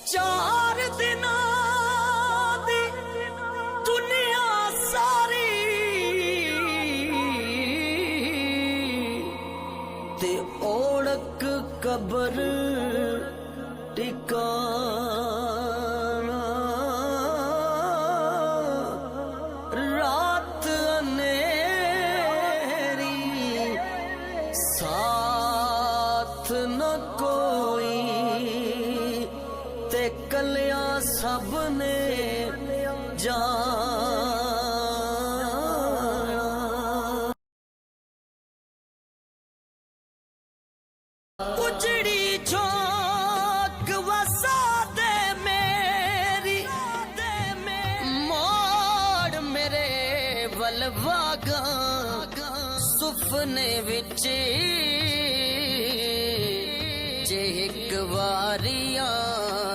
चार दिनां दी दुनिया सारी ते ओढ़क कबर टिकाना रात अनेरी साथ न कोई ते कलिया सब ने जाना उजड़ी झोंक वसा दे मेरी मोड़ मेरे वलवागा सुपने विच जे एक वारिया